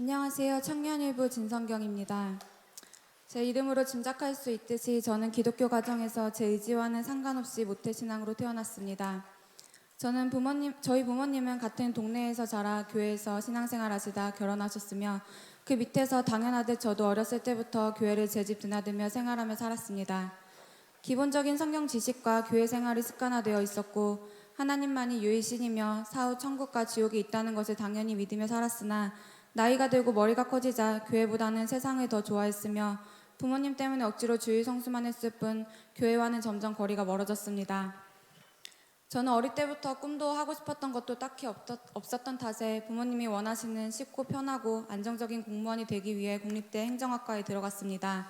안녕하세요. 청년일부 진성경입니다. 제 이름으로 짐작할 수 있듯이 저는 기독교 가정에서 제 의지와는 상관없이 모태신앙으로 태어났습니다. 저희 부모님은 같은 동네에서 자라 교회에서 신앙생활 하시다 결혼하셨으며 그 밑에서 당연하듯 저도 어렸을 때부터 교회를 제 집 드나들며 생활하며 살았습니다. 기본적인 성경 지식과 교회 생활이 습관화되어 있었고 하나님만이 유일신이며 사후 천국과 지옥이 있다는 것을 당연히 믿으며 살았으나 나이가 들고 머리가 커지자 교회보다는 세상을 더 좋아했으며 부모님 때문에 억지로 주일 성수만 했을 뿐 교회와는 점점 거리가 멀어졌습니다. 저는 어릴 때부터 꿈도 하고 싶었던 것도 딱히 없었던 탓에 부모님이 원하시는 쉽고 편하고 안정적인 공무원이 되기 위해 국립대 행정학과에 들어갔습니다.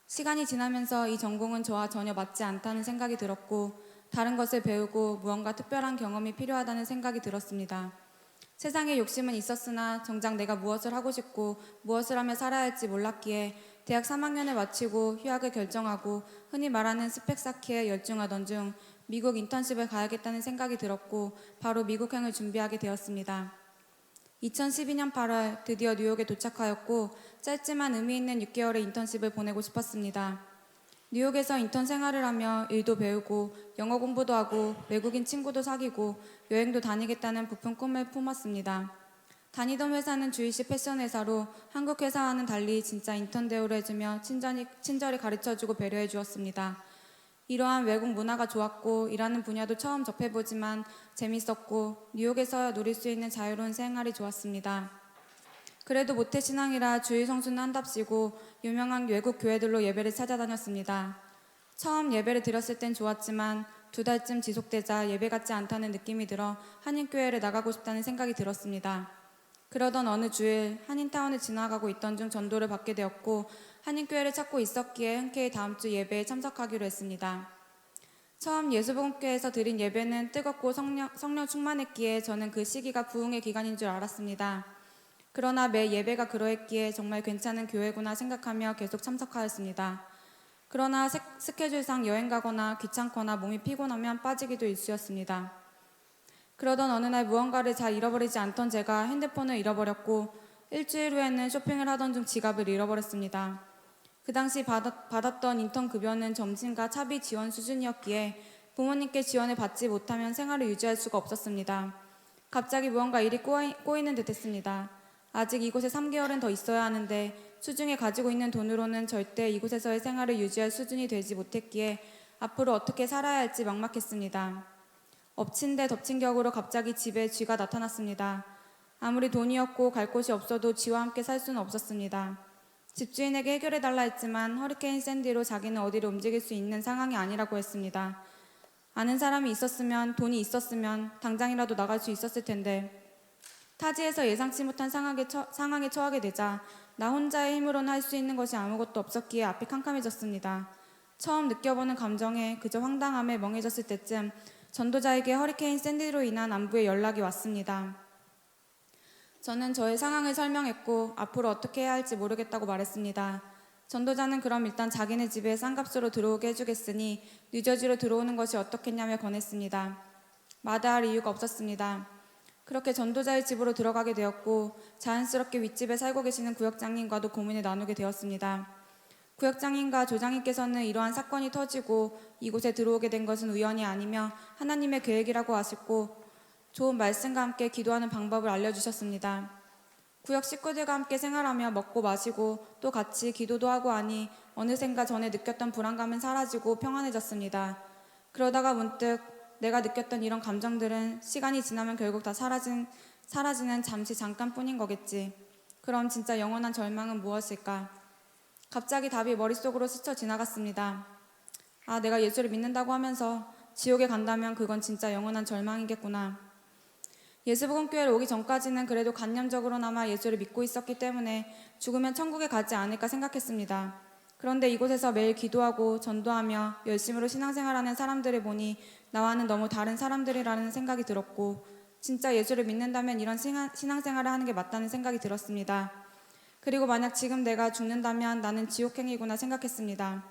시간이 지나면서 이 전공은 저와 전혀 맞지 않다는 생각이 들었고 다른 것을 배우고 무언가 특별한 경험이 필요하다는 생각이 들었습니다. 세상에 욕심은 있었으나 정작 내가 무엇을 하고 싶고 무엇을 하며 살아야 할지 몰랐기에 대학 3학년을 마치고 휴학을 결정하고 흔히 말하는 스펙 쌓기에 열중하던 중 미국 인턴십을 가야겠다는 생각이 들었고 바로 미국행을 준비하게 되었습니다. 2012년 8월 드디어 뉴욕에 도착하였고 짧지만 의미 있는 6개월의 인턴십을 보내고 싶었습니다. 뉴욕에서 인턴 생활을 하며 일도 배우고 영어 공부도 하고 외국인 친구도 사귀고 여행도 다니겠다는 부푼 꿈을 품었습니다. 다니던 회사는 주일식 패션 회사로 한국 회사와는 달리 진짜 인턴 대우를 해주며 친절히 가르쳐주고 배려해 주었습니다. 이러한 외국 문화가 좋았고 일하는 분야도 처음 접해보지만 재밌었고 뉴욕에서 누릴 수 있는 자유로운 생활이 좋았습니다. 그래도 모태신앙이라 주일 성수는 한답시고 유명한 외국 교회들로 예배를 찾아다녔습니다. 처음 예배를 드렸을 땐 좋았지만 2달쯤 지속되자 예배 같지 않다는 느낌이 들어 한인교회를 나가고 싶다는 생각이 들었습니다. 그러던 어느 주일 한인타운을 지나가고 있던 중 전도를 받게 되었고 한인교회를 찾고 있었기에 흔쾌히 다음 주 예배에 참석하기로 했습니다. 처음 예수복음교회에서 드린 예배는 뜨겁고 성령 충만했기에 저는 그 시기가 부흥의 기간인 줄 알았습니다. 그러나 매 예배가 그러했기에 정말 괜찮은 교회구나 생각하며 계속 참석하였습니다. 그러나 스케줄상 여행 가거나 귀찮거나 몸이 피곤하면 빠지기도 일쑤였습니다. 그러던 어느 날 무언가를 잘 잃어버리지 않던 제가 핸드폰을 잃어버렸고 일주일 후에는 쇼핑을 하던 중 지갑을 잃어버렸습니다. 그 당시 받았던 인턴 급여는 점심과 차비 지원 수준이었기에 부모님께 지원을 받지 못하면 생활을 유지할 수가 없었습니다. 갑자기 무언가 일이 꼬이는 듯 했습니다. 아직 이곳에 3개월은 더 있어야 하는데 수중에 가지고 있는 돈으로는 절대 이곳에서의 생활을 유지할 수준이 되지 못했기에 앞으로 어떻게 살아야 할지 막막했습니다. 엎친 데 덮친 격으로 갑자기 집에 쥐가 나타났습니다. 아무리 돈이 없고 갈 곳이 없어도 쥐와 함께 살 수는 없었습니다. 집주인에게 해결해달라 했지만 허리케인 샌디로 자기는 어디를 움직일 수 있는 상황이 아니라고 했습니다. 아는 사람이 있었으면 돈이 있었으면 당장이라도 나갈 수 있었을 텐데 타지에서 예상치 못한 상황에 처하게 되자 나 혼자의 힘으로는 할 수 있는 것이 아무것도 없었기에 앞이 캄캄해졌습니다. 처음 느껴보는 감정에 그저 황당함에 멍해졌을 때쯤 전도자에게 허리케인 샌디로 인한 안부의 연락이 왔습니다. 저는 저의 상황을 설명했고 앞으로 어떻게 해야 할지 모르겠다고 말했습니다. 전도자는 그럼 일단 자기네 집에 싼 값으로 들어오게 해주겠으니 뉴저지로 들어오는 것이 어떻겠냐며 권했습니다. 마다할 이유가 없었습니다. 그렇게 전도자의 집으로 들어가게 되었고 자연스럽게 윗집에 살고 계시는 구역장님과도 고민을 나누게 되었습니다. 구역장님과 조장님께서는 이러한 사건이 터지고 이곳에 들어오게 된 것은 우연이 아니며 하나님의 계획이라고 하셨고 좋은 말씀과 함께 기도하는 방법을 알려주셨습니다. 구역 식구들과 함께 생활하며 먹고 마시고 또 같이 기도도 하고 하니 어느샌가 전에 느꼈던 불안감은 사라지고 평안해졌습니다. 그러다가 문득 내가 느꼈던 이런 감정들은 시간이 지나면 결국 다 사라지는 잠시 잠깐뿐인 거겠지. 그럼 진짜 영원한 절망은 무엇일까? 갑자기 답이 머릿속으로 스쳐 지나갔습니다. 아, 내가 예수를 믿는다고 하면서 지옥에 간다면 그건 진짜 영원한 절망이겠구나. 예수복음교회를 오기 전까지는 그래도 관념적으로나마 예수를 믿고 있었기 때문에 죽으면 천국에 가지 않을까 생각했습니다. 그런데 이곳에서 매일 기도하고 전도하며 열심으로 신앙생활하는 사람들을 보니 나와는 너무 다른 사람들이라는 생각이 들었고 진짜 예수를 믿는다면 이런 신앙생활을 하는 게 맞다는 생각이 들었습니다. 그리고 만약 지금 내가 죽는다면 나는 지옥행이구나 생각했습니다.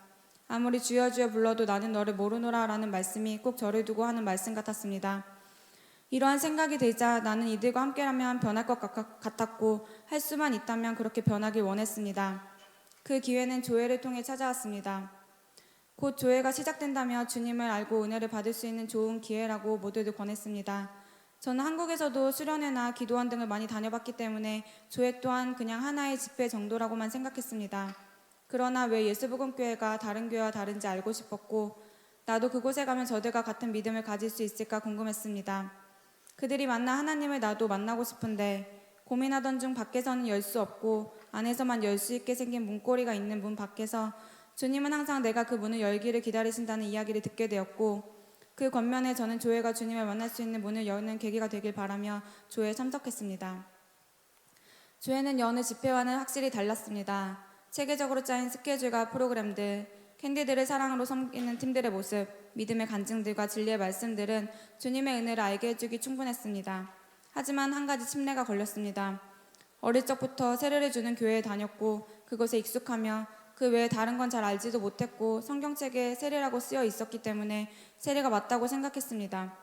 아무리 주여 주여 불러도 나는 너를 모르노라 라는 말씀이 꼭 저를 두고 하는 말씀 같았습니다. 이러한 생각이 들자 나는 이들과 함께라면 변할 것 같았고 할 수만 있다면 그렇게 변하길 원했습니다. 그 기회는 조회를 통해 찾아왔습니다. 곧 조회가 시작된다며 주님을 알고 은혜를 받을 수 있는 좋은 기회라고 모두들 권했습니다. 저는 한국에서도 수련회나 기도원 등을 많이 다녀봤기 때문에 조회 또한 그냥 하나의 집회 정도라고만 생각했습니다. 그러나 왜 예수복음교회가 다른 교회와 다른지 알고 싶었고 나도 그곳에 가면 저들과 같은 믿음을 가질 수 있을까 궁금했습니다. 그들이 만나 하나님을 나도 만나고 싶은데 고민하던 중 밖에서는 열 수 없고 안에서만 열 수 있게 생긴 문고리가 있는 문 밖에서 주님은 항상 내가 그 문을 열기를 기다리신다는 이야기를 듣게 되었고 그 겉면에 저는 조회가 주님을 만날 수 있는 문을 여는 계기가 되길 바라며 조회에 참석했습니다. 조회는 여느 집회와는 확실히 달랐습니다. 체계적으로 짜인 스케줄과 프로그램들, 캔디들을 사랑으로 섬기는 팀들의 모습, 믿음의 간증들과 진리의 말씀들은 주님의 은혜를 알게 해주기 충분했습니다. 하지만 한 가지 침례가 걸렸습니다. 어릴 적부터 세례를 주는 교회에 다녔고 그것에 익숙하며 그 외에 다른 건 잘 알지도 못했고 성경책에 세례라고 쓰여 있었기 때문에 세례가 맞다고 생각했습니다.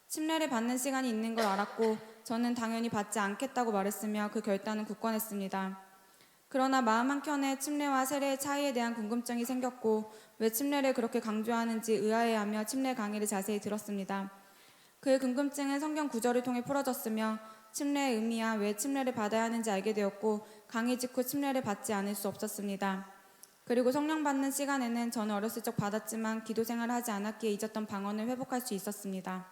침례를 받는 시간이 있는 걸 알았고 저는 당연히 받지 않겠다고 말했으며 그 결단은 굳건했습니다. 그러나 마음 한켠에 침례와 세례의 차이에 대한 궁금증이 생겼고 왜 침례를 그렇게 강조하는지 의아해하며 침례 강의를 자세히 들었습니다. 그의 궁금증은 성경 구절을 통해 풀어졌으며 침례의 의미야 왜 침례를 받아야 하는지 알게 되었고 강의 직후 침례를 받지 않을 수 없었습니다. 그리고 성령 받는 시간에는 저는 어렸을 적 받았지만 기도 생활을 하지 않았기에 잊었던 방언을 회복할 수 있었습니다.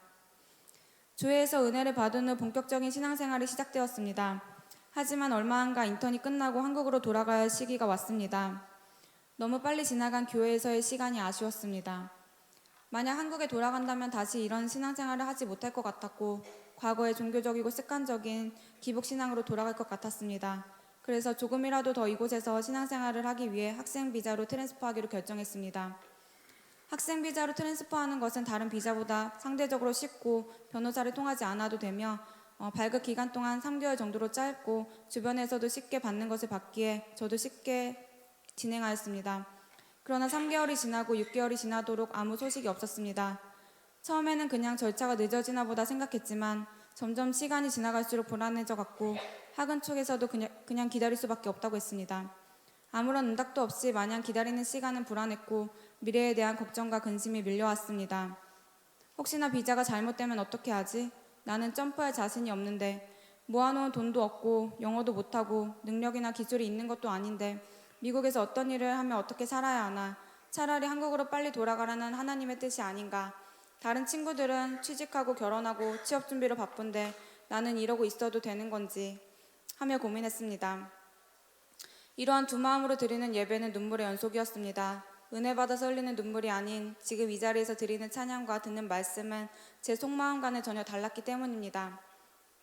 교회에서 은혜를 받은 후 본격적인 신앙생활이 시작되었습니다. 하지만 얼마 안가 인턴이 끝나고 한국으로 돌아가야 할 시기가 왔습니다. 너무 빨리 지나간 교회에서의 시간이 아쉬웠습니다. 만약 한국에 돌아간다면 다시 이런 신앙생활을 하지 못할 것 같았고 과거의 종교적이고 습관적인 기복신앙으로 돌아갈 것 같았습니다. 그래서 조금이라도 더 이곳에서 신앙생활을 하기 위해 학생비자로 트랜스퍼하기로 결정했습니다. 학생비자로 트랜스퍼하는 것은 다른 비자보다 상대적으로 쉽고 변호사를 통하지 않아도 되며 발급 기간 동안 3개월 정도로 짧고 주변에서도 쉽게 받는 것을 봤기에 저도 쉽게 진행하였습니다. 그러나 3개월이 지나고 6개월이 지나도록 아무 소식이 없었습니다. 처음에는 그냥 절차가 늦어지나 보다 생각했지만 점점 시간이 지나갈수록 불안해져 갔고 학원 쪽에서도 그냥 기다릴 수밖에 없다고 했습니다. 아무런 응답도 없이 마냥 기다리는 시간은 불안했고 미래에 대한 걱정과 근심이 밀려왔습니다. 혹시나 비자가 잘못되면 어떻게 하지? 나는 점프할 자신이 없는데 모아놓은 돈도 없고 영어도 못하고 능력이나 기술이 있는 것도 아닌데 미국에서 어떤 일을 하면 어떻게 살아야 하나? 차라리 한국으로 빨리 돌아가라는 하나님의 뜻이 아닌가? 다른 친구들은 취직하고 결혼하고 취업 준비로 바쁜데 나는 이러고 있어도 되는 건지 하며 고민했습니다. 이러한 두 마음으로 드리는 예배는 눈물의 연속이었습니다. 은혜 받아서 흘리는 눈물이 아닌 지금 이 자리에서 드리는 찬양과 듣는 말씀은 제 속마음과는 전혀 달랐기 때문입니다.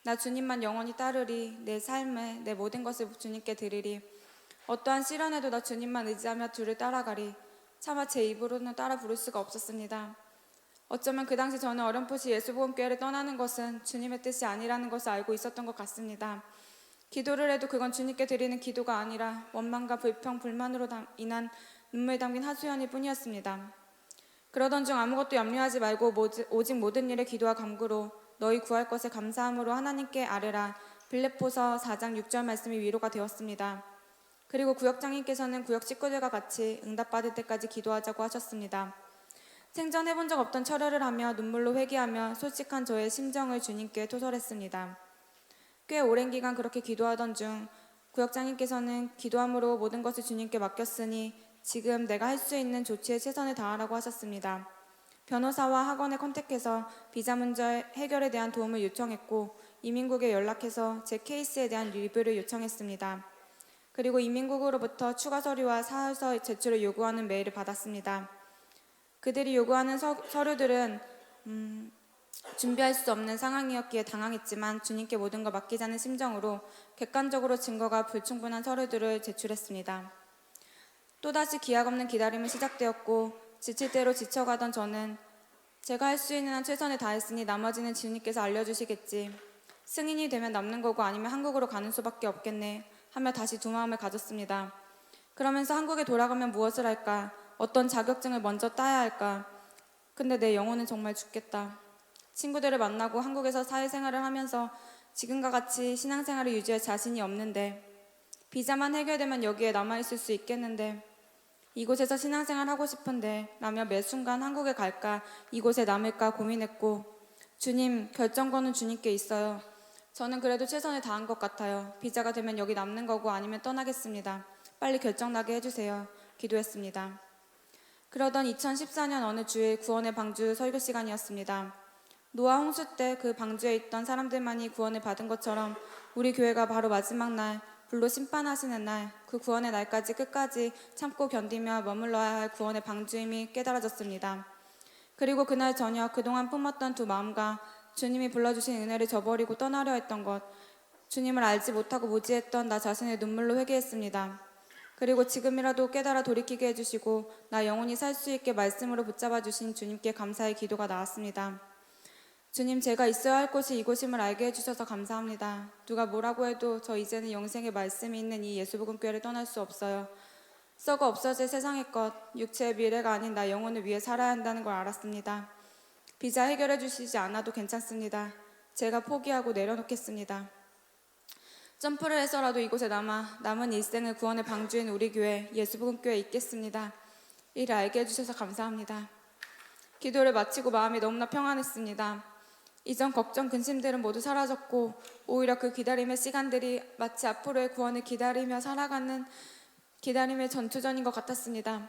나 주님만 영원히 따르리, 내 삶에 내 모든 것을 주님께 드리리. 어떠한 시련에도 나 주님만 의지하며 주를 따라가리. 차마 제 입으로는 따라 부를 수가 없었습니다. 어쩌면 그 당시 저는 어렴풋이 예수복음교회를 떠나는 것은 주님의 뜻이 아니라는 것을 알고 있었던 것 같습니다. 기도를 해도 그건 주님께 드리는 기도가 아니라 원망과 불평, 불만으로 인한 눈물 담긴 하소연일 뿐이었습니다. 그러던 중 아무것도 염려하지 말고 오직 모든 일에 기도와 간구로 너희 구할 것에 감사함으로 하나님께 아뢰라. 빌립보서 4장 6절 말씀이 위로가 되었습니다. 그리고 구역장님께서는 구역 식구들과 같이 응답받을 때까지 기도하자고 하셨습니다. 생전해본 적 없던 철회를 하며 눈물로 회개하며 솔직한 저의 심정을 주님께 토설했습니다. 꽤 오랜 기간 그렇게 기도하던 중 구역장님께서는 기도함으로 모든 것을 주님께 맡겼으니 지금 내가 할 수 있는 조치에 최선을 다하라고 하셨습니다. 변호사와 학원에 컨택해서 비자 문제 해결에 대한 도움을 요청했고 이민국에 연락해서 제 케이스에 대한 리뷰를 요청했습니다. 그리고 이민국으로부터 추가 서류와 사흘서 제출을 요구하는 메일을 받았습니다. 그들이 요구하는 서류들은 준비할 수 없는 상황이었기에 당황했지만 주님께 모든 걸 맡기자는 심정으로 객관적으로 증거가 불충분한 서류들을 제출했습니다. 또다시 기약 없는 기다림은 시작되었고 지칠 대로 지쳐가던 저는 제가 할 수 있는 한 최선을 다했으니 나머지는 주님께서 알려주시겠지. 승인이 되면 남는 거고 아니면 한국으로 가는 수밖에 없겠네 하며 다시 두 마음을 가졌습니다. 그러면서 한국에 돌아가면 무엇을 할까? 어떤 자격증을 먼저 따야 할까? 근데 내 영혼은 정말 죽겠다. 친구들을 만나고 한국에서 사회생활을 하면서 지금과 같이 신앙생활을 유지할 자신이 없는데 비자만 해결되면 여기에 남아있을 수 있겠는데 이곳에서 신앙생활 하고 싶은데 라며 매 순간 한국에 갈까 이곳에 남을까 고민했고 주님, 결정권은 주님께 있어요. 저는 그래도 최선을 다한 것 같아요. 비자가 되면 여기 남는 거고 아니면 떠나겠습니다. 빨리 결정 나게 해주세요. 기도했습니다. 그러던 2014년 어느 주일 구원의 방주 설교 시간이었습니다. 노아 홍수 때 그 방주에 있던 사람들만이 구원을 받은 것처럼 우리 교회가 바로 마지막 날 불로 심판하시는 날, 그 구원의 날까지 끝까지 참고 견디며 머물러야 할 구원의 방주임이 깨달아졌습니다. 그리고 그날 저녁 그동안 품었던 두 마음과 주님이 불러주신 은혜를 저버리고 떠나려 했던 것, 주님을 알지 못하고 무지했던 나 자신을 눈물로 회개했습니다. 그리고 지금이라도 깨달아 돌이키게 해주시고 나 영원히 살 수 있게 말씀으로 붙잡아 주신 주님께 감사의 기도가 나왔습니다. 주님, 제가 있어야 할 곳이 이곳임을 알게 해주셔서 감사합니다. 누가 뭐라고 해도 저 이제는 영생의 말씀이 있는 이 예수복음교회를 떠날 수 없어요. 썩어 없어질 세상의 것, 육체의 미래가 아닌 나 영혼을 위해 살아야 한다는 걸 알았습니다. 비자 해결해 주시지 않아도 괜찮습니다. 제가 포기하고 내려놓겠습니다. 점프를 해서라도 이곳에 남은 일생을 구원의 방주인 우리 교회 예수복음교회에 있겠습니다. 이를 알게 해주셔서 감사합니다. 기도를 마치고 마음이 너무나 평안했습니다. 이전 걱정, 근심들은 모두 사라졌고 오히려 그 기다림의 시간들이 마치 앞으로의 구원을 기다리며 살아가는 기다림의 전투전인 것 같았습니다.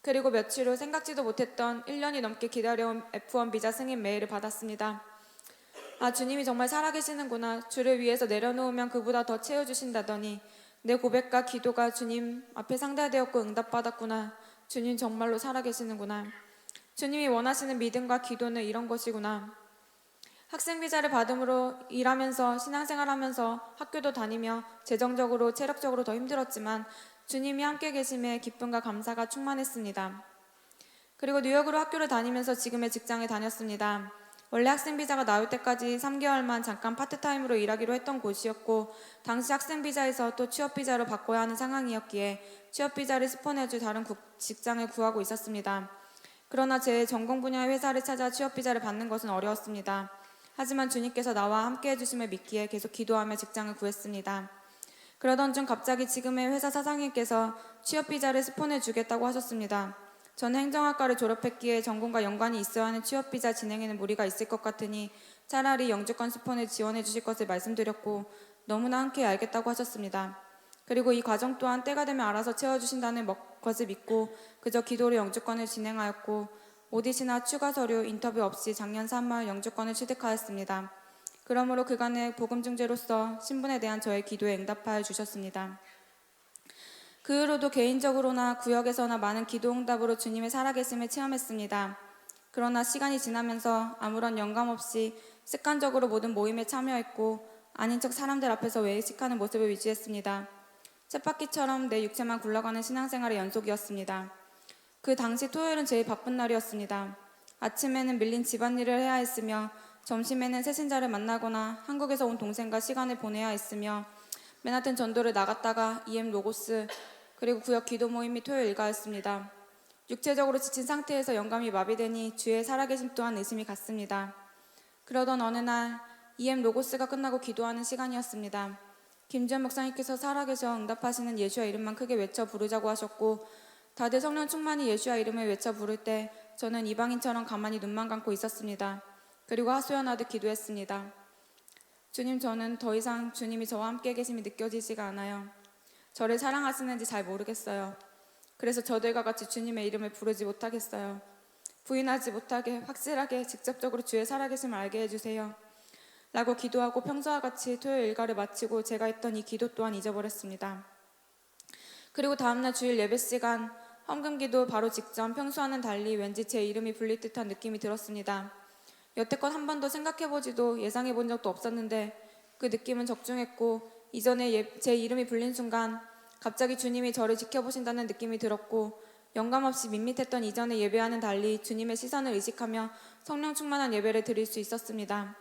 그리고 며칠 후 생각지도 못했던 1년이 넘게 기다려온 F1 비자 승인 메일을 받았습니다. 아, 주님이 정말 살아계시는구나. 주를 위해서 내려놓으면 그보다 더 채워주신다더니 내 고백과 기도가 주님 앞에 상달되었고 응답받았구나. 주님 정말로 살아계시는구나. 주님이 원하시는 믿음과 기도는 이런 것이구나. 학생 비자를 받음으로 일하면서 신앙생활하면서 학교도 다니며 재정적으로 체력적으로 더 힘들었지만 주님이 함께 계심에 기쁨과 감사가 충만했습니다. 그리고 뉴욕으로 학교를 다니면서 지금의 직장에 다녔습니다. 원래 학생 비자가 나올 때까지 3개월만 잠깐 파트타임으로 일하기로 했던 곳이었고 당시 학생 비자에서 또 취업 비자로 바꿔야 하는 상황이었기에 취업 비자를 스폰해줄 다른 직장을 구하고 있었습니다. 그러나 제 전공 분야의 회사를 찾아 취업 비자를 받는 것은 어려웠습니다. 하지만 주님께서 나와 함께 해주심을 믿기에 계속 기도하며 직장을 구했습니다. 그러던 중 갑자기 지금의 회사 사장님께서 취업 비자를 스폰해 주겠다고 하셨습니다. 저는 행정학과를 졸업했기에 전공과 연관이 있어야 하는 취업 비자 진행에는 무리가 있을 것 같으니 차라리 영주권 스폰을 지원해 주실 것을 말씀드렸고 너무나 흔쾌히 알겠다고 하셨습니다. 그리고 이 과정 또한 때가 되면 알아서 채워주신다는 것을 믿고 그저 기도로 영주권을 진행하였고 오디시나 추가 서류, 인터뷰 없이 작년 3월 영주권을 취득하였습니다. 그러므로 그간의 복음중재로서 신분에 대한 저의 기도에 응답하여 주셨습니다. 그 후로도 개인적으로나 구역에서나 많은 기도 응답으로 주님의 살아계심을 체험했습니다. 그러나 시간이 지나면서 아무런 영감 없이 습관적으로 모든 모임에 참여했고 아닌 척 사람들 앞에서 외식하는 모습을 유지했습니다. 쳇바퀴처럼 내 육체만 굴러가는 신앙생활의 연속이었습니다. 그 당시 토요일은 제일 바쁜 날이었습니다. 아침에는 밀린 집안일을 해야 했으며 점심에는 새신자를 만나거나 한국에서 온 동생과 시간을 보내야 했으며 맨하튼 전도를 나갔다가 EM 로고스 그리고 구역 기도 모임이 토요일 일과였습니다. 육체적으로 지친 상태에서 영감이 마비되니 주의 살아계심 또한 의심이 갔습니다. 그러던 어느 날 EM 로고스가 끝나고 기도하는 시간이었습니다. 김지현 목사님께서 살아계셔 응답하시는 예수와 이름만 크게 외쳐 부르자고 하셨고 다들 성령 충만히 예수와 이름을 외쳐 부를 때 저는 이방인처럼 가만히 눈만 감고 있었습니다. 그리고 하소연하듯 기도했습니다. 주님, 저는 더 이상 주님이 저와 함께 계심이 느껴지지가 않아요. 저를 사랑하시는지 잘 모르겠어요. 그래서 저들과 같이 주님의 이름을 부르지 못하겠어요. 부인하지 못하게 확실하게 직접적으로 주의 살아계심을 알게 해주세요. 라고 기도하고 평소와 같이 토요일 일과를 마치고 제가 했던 이 기도 또한 잊어버렸습니다. 그리고 다음날 주일 예배 시간 헌금기도 바로 직전 평소와는 달리 왠지 제 이름이 불릴 듯한 느낌이 들었습니다. 여태껏 한 번도 생각해보지도 예상해본 적도 없었는데 그 느낌은 적중했고 이전에 제 이름이 불린 순간 갑자기 주님이 저를 지켜보신다는 느낌이 들었고 영감 없이 밋밋했던 이전의 예배와는 달리 주님의 시선을 의식하며 성령 충만한 예배를 드릴 수 있었습니다.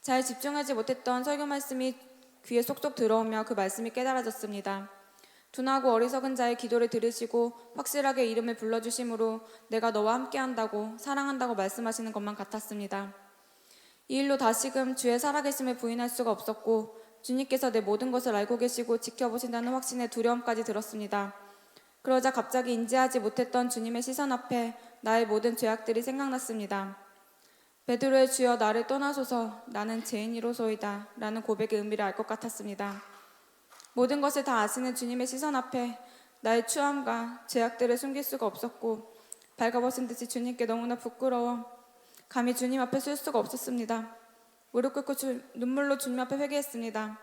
잘 집중하지 못했던 설교 말씀이 귀에 쏙쏙 들어오며 그 말씀이 깨달아졌습니다. 둔하고 어리석은 자의 기도를 들으시고 확실하게 이름을 불러주심으로 내가 너와 함께한다고 사랑한다고 말씀하시는 것만 같았습니다. 이 일로 다시금 주의 살아계심을 부인할 수가 없었고 주님께서 내 모든 것을 알고 계시고 지켜보신다는 확신에 두려움까지 들었습니다. 그러자 갑자기 인지하지 못했던 주님의 시선 앞에 나의 모든 죄악들이 생각났습니다. 베드로의 주여 나를 떠나소서 나는 죄인이로소이다 라는 고백의 의미를 알 것 같았습니다. 모든 것을 다 아시는 주님의 시선 앞에 나의 추함과 죄악들을 숨길 수가 없었고 발가벗은 듯이 주님께 너무나 부끄러워 감히 주님 앞에 설 수가 없었습니다. 무릎 꿇고 눈물로 주님 앞에 회개했습니다.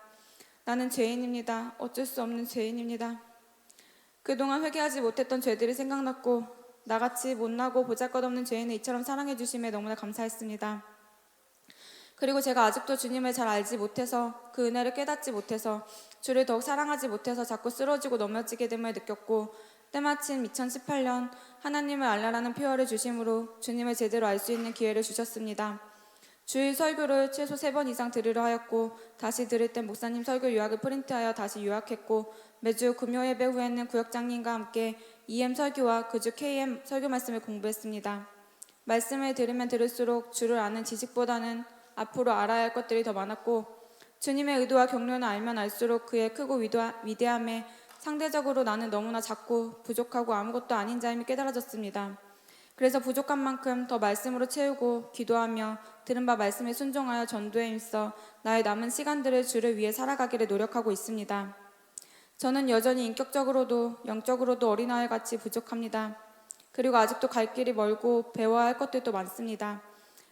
나는 죄인입니다. 어쩔 수 없는 죄인입니다. 그동안 회개하지 못했던 죄들이 생각났고 나같이 못나고 보잘것없는 죄인을 이처럼 사랑해 주심에 너무나 감사했습니다. 그리고 제가 아직도 주님을 잘 알지 못해서 그 은혜를 깨닫지 못해서 주를 더욱 사랑하지 못해서 자꾸 쓰러지고 넘어지게 됨을 느꼈고 때마침 2018년 하나님을 알라라는 표어를 주심으로 주님을 제대로 알 수 있는 기회를 주셨습니다. 주일 설교를 최소 3번 이상 들으려 하였고 다시 들을 땐 목사님 설교 요약을 프린트하여 다시 요약했고 매주 금요 예배 후에는 구역장님과 함께 EM 설교와 그주 KM 설교 말씀을 공부했습니다. 말씀을 들으면 들을수록 주를 아는 지식보다는 앞으로 알아야 할 것들이 더 많았고 주님의 의도와 경륜을 알면 알수록 그의 크고 위대함에 상대적으로 나는 너무나 작고 부족하고 아무것도 아닌 자임이 깨달아졌습니다. 그래서 부족한 만큼 더 말씀으로 채우고 기도하며 들은 바 말씀에 순종하여 전도에 힘써 나의 남은 시간들을 주를 위해 살아가기를 노력하고 있습니다. 저는 여전히 인격적으로도 영적으로도 어린아이같이 부족합니다. 그리고 아직도 갈 길이 멀고 배워야 할 것들도 많습니다.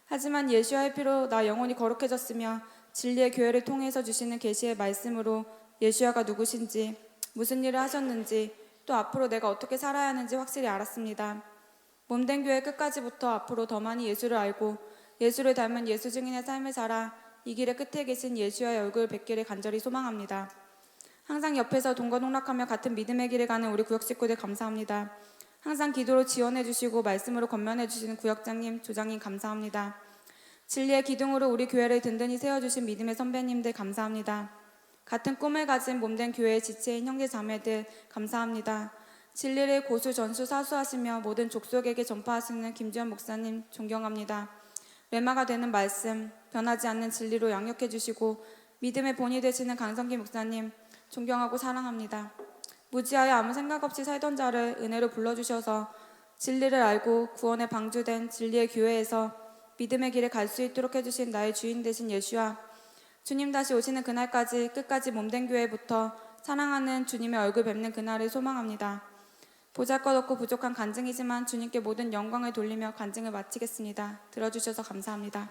하지만 예수와의 피로 나 영혼이 거룩해졌으며 진리의 교회를 통해서 주시는 계시의 말씀으로 예수와가 누구신지 무슨 일을 하셨는지 또 앞으로 내가 어떻게 살아야 하는지 확실히 알았습니다. 몸된 교회 끝까지부터 앞으로 더 많이 예수를 알고 예수를 닮은 예수 증인의 삶을 살아 이 길의 끝에 계신 예수와의 얼굴을 뵙기를 간절히 소망합니다. 항상 옆에서 동거동락하며 같은 믿음의 길을 가는 우리 구역 식구들 감사합니다. 항상 기도로 지원해 주시고 말씀으로 권면해 주시는 구역장님, 조장님 감사합니다. 진리의 기둥으로 우리 교회를 든든히 세워주신 믿음의 선배님들 감사합니다. 같은 꿈을 가진 몸된 교회의 지체인 형제 자매들 감사합니다. 진리를 고수 전수 사수하시며 모든 족속에게 전파하시는 김주현 목사님 존경합니다. 레마가 되는 말씀, 변하지 않는 진리로 양육해 주시고 믿음의 본이 되시는 강성기 목사님 존경하고 사랑합니다. 무지하여 아무 생각 없이 살던 자를 은혜로 불러주셔서 진리를 알고 구원의 방주된 진리의 교회에서 믿음의 길에 갈 수 있도록 해주신 나의 주인 되신 예수와 주님 다시 오시는 그날까지 끝까지 몸된 교회부터 사랑하는 주님의 얼굴 뵙는 그날을 소망합니다. 보잘것없고 부족한 간증이지만 주님께 모든 영광을 돌리며 간증을 마치겠습니다. 들어주셔서 감사합니다.